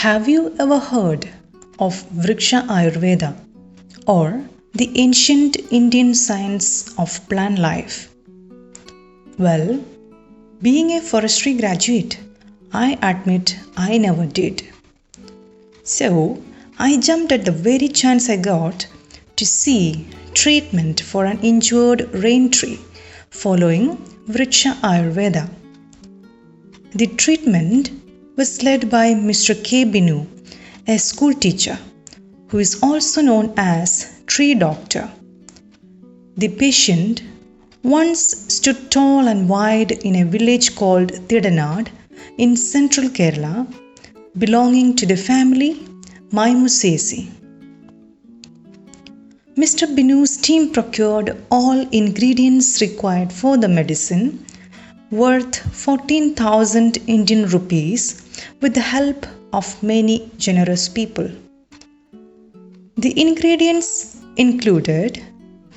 Have you ever heard of Vriksha Ayurveda or the ancient Indian science of plant life? Well, being a forestry graduate, I admit I never did. So, I jumped at the very chance I got to see treatment for an injured rain tree following Vriksha Ayurveda. The treatment was led by Mr. K. Binu, a school teacher who is also known as tree doctor. The patient once stood tall and wide in a village called Thidanad in central Kerala, belonging to the family Maimusesi. Mr. Binu's team procured all ingredients required for the medicine, worth 14,000 Indian rupees, with the help of many generous people. The ingredients included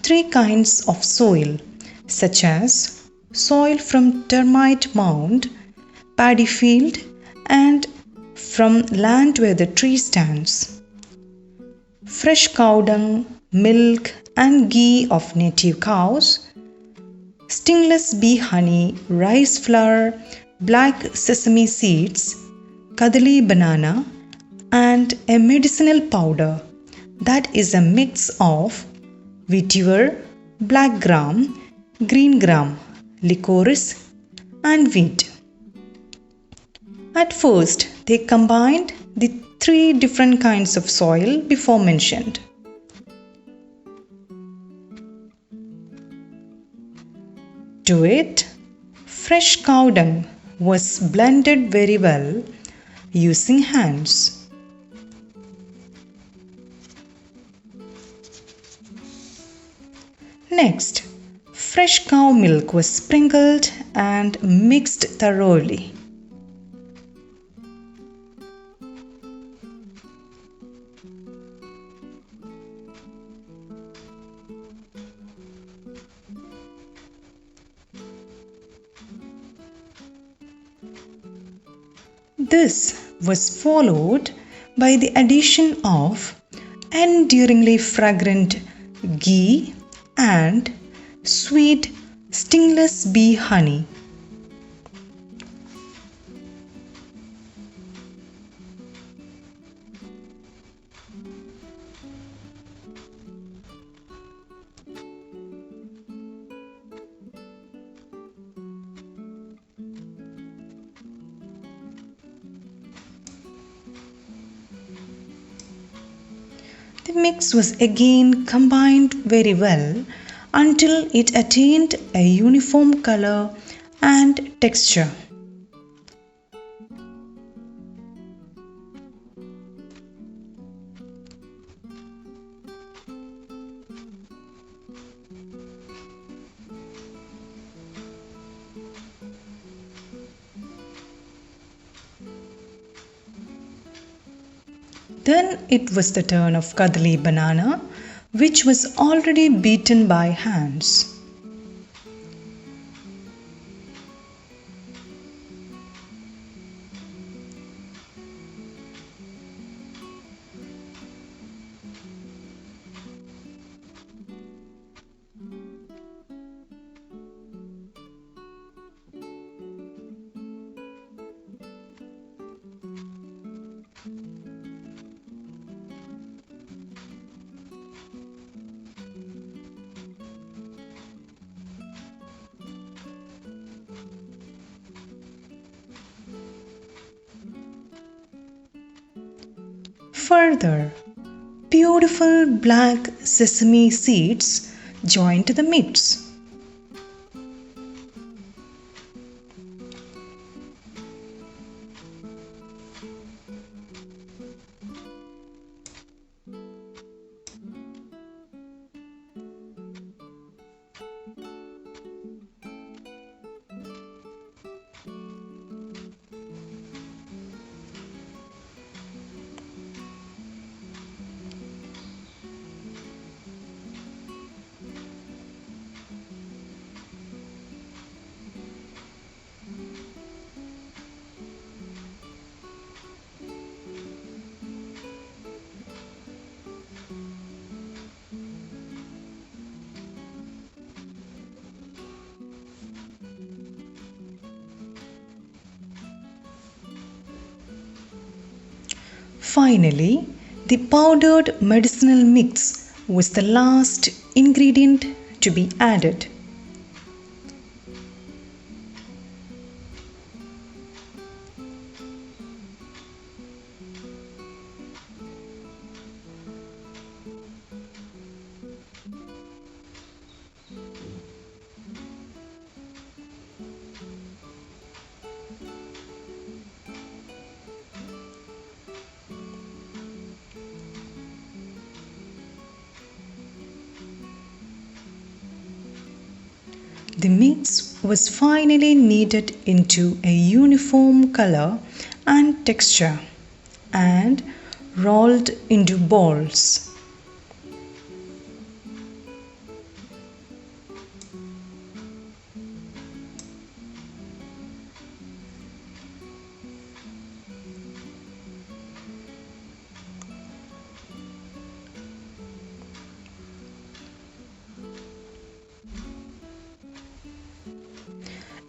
3 kinds of soil, such as soil from termite mound, paddy field, and from land where the tree stands, fresh cow dung, milk and ghee of native cows, stingless bee honey, rice flour, black sesame seeds, kadali banana, and a medicinal powder that is a mix of vetiver, black gram, green gram, licorice, and wheat. At first, they combined the 3 different kinds of soil before mentioned. To it, fresh cow dung was blended very well using hands. Next, fresh cow milk was sprinkled and mixed thoroughly. This was followed by the addition of enduringly fragrant ghee and sweet stingless bee honey. The mix was again combined very well until it attained a uniform color and texture. Then it was the turn of kadali banana, which was already beaten by hands. Further, beautiful black sesame seeds joined the mix. Finally, the powdered medicinal mix was the last ingredient to be added. The mix was finally kneaded into a uniform color and texture and rolled into balls.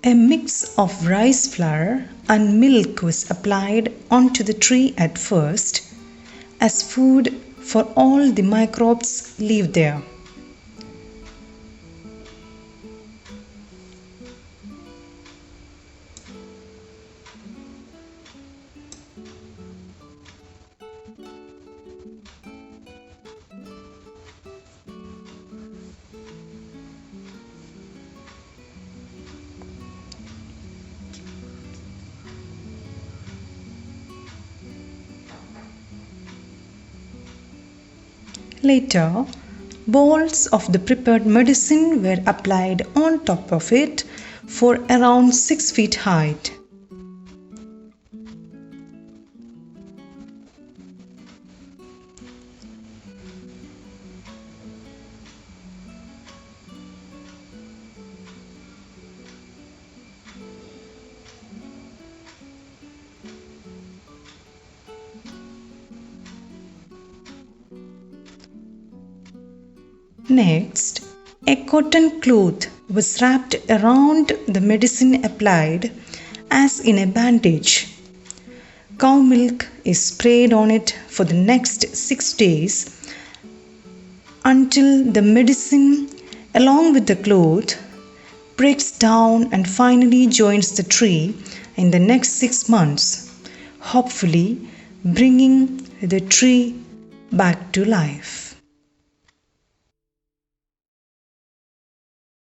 A mix of rice flour and milk was applied onto the tree at first, as food for all the microbes live there. Later, balls of the prepared medicine were applied on top of it for around 6 feet height. Next, a cotton cloth was wrapped around the medicine applied as in a bandage. Cow milk is sprayed on it for the next 6 days until the medicine, along with the cloth, breaks down and finally joins the tree in the next 6 months, hopefully bringing the tree back to life.